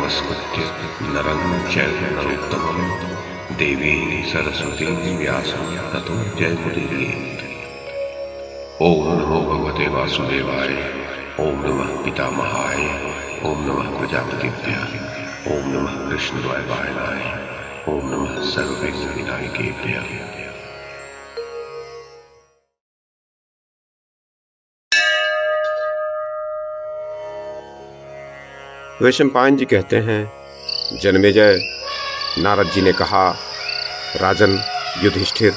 नमस्कृत्य नरं चैव नरोत्तमं देवीं सरस्वतीं व्यासं ततो जयमुदीरयेत्। ओम नमो भगवते वासुदेवाय, ओम नमः पितामहाय, ओम नमः प्रजापतिभ्यः, ओम नमः कृष्णद्वैपायनाय, ओम नमः सर्वविघ्नविनायकेभ्यः। वैशंपायन जी कहते हैं, जन्मेजय, नारद जी ने कहा, राजन युधिष्ठिर,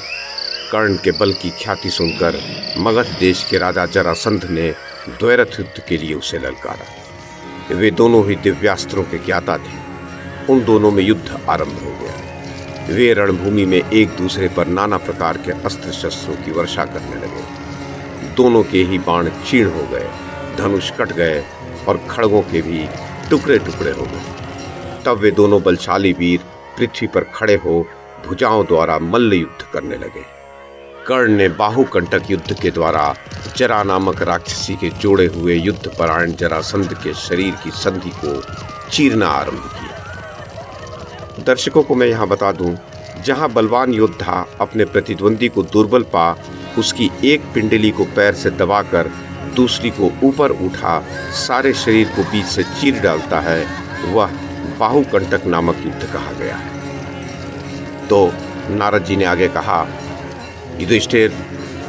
कर्ण के बल की ख्याति सुनकर मगध देश के राजा जरासंध ने द्वैरथ युद्ध के लिए उसे ललकारा। वे दोनों ही दिव्यास्त्रों के ज्ञाता थे। उन दोनों में युद्ध आरंभ हो गया। वे रणभूमि में एक दूसरे पर नाना प्रकार के अस्त्र शस्त्रों की वर्षा करने लगे। दोनों के ही बाण क्षीण हो गए, धनुष कट गए और खड़गों के भी टुकड़े टुकड़े हो गए। तब वे दोनों बलशाली वीर पृथ्वी पर खड़े हो भुजाओं द्वारा मल्ल युद्ध करने लगे। कर्ण ने बाहुकंटक युद्ध के द्वारा जरा नामक राक्षसी के जोड़े हुए युद्ध परायण जरासंध के शरीर की संधि को चीरना आरंभ किया। दर्शकों को मैं यहाँ बता दूं, जहाँ बलवान योद्धा अपने प्रतिद्वंदी को दुर्बल पा उसकी एक पिंडली को पैर से दबाकर दूसरी को ऊपर उठा सारे शरीर को बीच से चीर डालता है, वह बाहुकंटक नामक युद्ध कहा गया है। तो नारद जी ने आगे कहा, युधिष्ठिर,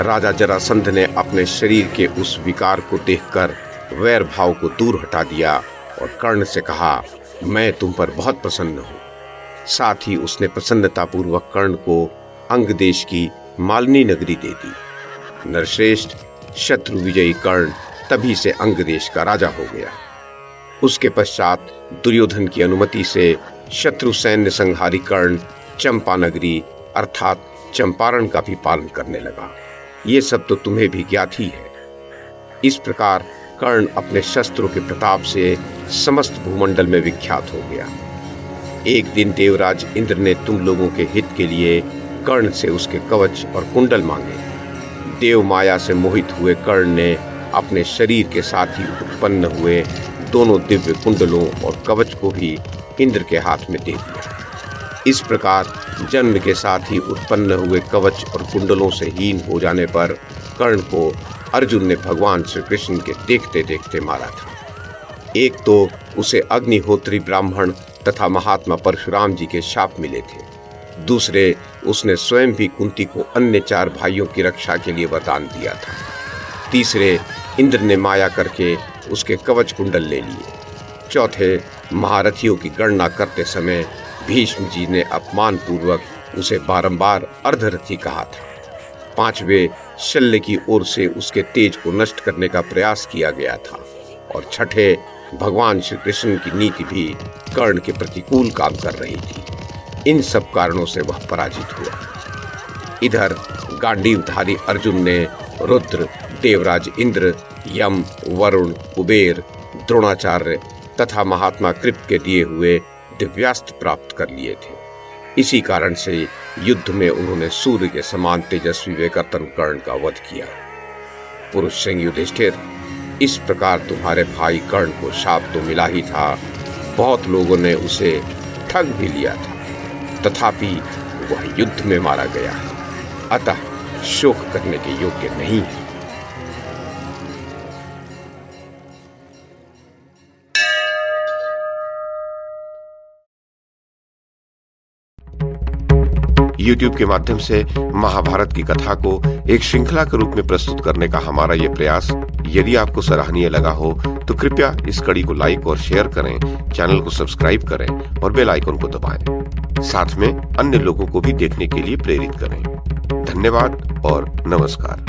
राजा जरासंध ने अपने शरीर के उस विकार को देखकर वैर भाव को दूर हटा दिया और कर्ण से कहा, मैं तुम पर बहुत प्रसन्न हूँ। साथ ही उसने प्रसन्नतापूर्वक कर्ण को अंग देश की मालिनी नगरी दे दी। नरश्रेष्ठ, शत्रु विजयी कर्ण तभी से अंग देश का राजा हो गया। उसके पश्चात दुर्योधन की अनुमति से शत्रु सैन्य संहारी कर्ण चंपा नगरी अर्थात चंपारण का भी पालन करने लगा। ये सब तो तुम्हें भी ज्ञात ही है। इस प्रकार कर्ण अपने शस्त्रों के प्रताप से समस्त भूमंडल में विख्यात हो गया। एक दिन देवराज इंद्र ने तुम लोगों के हित के लिए कर्ण से उसके कवच और कुंडल मांगे। देव माया से मोहित हुए कर्ण ने अपने शरीर के साथ ही उत्पन्न हुए दोनों दिव्य कुंडलों और कवच को भी इंद्र के हाथ में दे दिया। इस प्रकार जन्म के साथ ही उत्पन्न हुए कवच और कुंडलों से हीन हो जाने पर कर्ण को अर्जुन ने भगवान श्री कृष्ण के देखते देखते मारा था। एक तो उसे अग्निहोत्री ब्राह्मण तथा महात्मा परशुराम जी के शाप मिले थे, दूसरे उसने स्वयं भी कुंती को अन्य 4 भाइयों की रक्षा के लिए वरदान दिया था, तीसरे इंद्र ने माया करके उसके कवच कुंडल ले लिए, चौथे महारथियों की गणना करते समय भीष्म जी ने अपमान पूर्वक उसे बारंबार अर्धरथी कहा था, पांचवे शल्य की ओर से उसके तेज को नष्ट करने का प्रयास किया गया था और छठे भगवान श्री कृष्ण की नीति भी कर्ण के प्रतिकूल काम कर रही थी। इन सब कारणों से वह पराजित हुआ। इधर गांडीवधारी अर्जुन ने रुद्र, देवराज इंद्र, यम, वरुण, कुबेर, द्रोणाचार्य तथा महात्मा कृप के दिए हुए दिव्यास्त्र प्राप्त कर लिए थे। इसी कारण से युद्ध में उन्होंने सूर्य के समान तेजस्वी वेकर्तन कर्ण का वध किया। पुरुष सिंह युधिष्ठिर, इस प्रकार तुम्हारे भाई कर्ण को शाप तो मिला ही था, बहुत लोगों ने उसे ठग भी लिया था, तथापि वह युद्ध में मारा गया, अतः शोक करने के योग्य नहीं है। YouTube के माध्यम से महाभारत की कथा को एक श्रृंखला के रूप में प्रस्तुत करने का हमारा ये प्रयास यदि आपको सराहनीय लगा हो तो कृपया इस कड़ी को लाइक और शेयर करें, चैनल को सब्सक्राइब करें और बेल आइकन को दबाएं। साथ में अन्य लोगों को भी देखने के लिए प्रेरित करें। धन्यवाद और नमस्कार।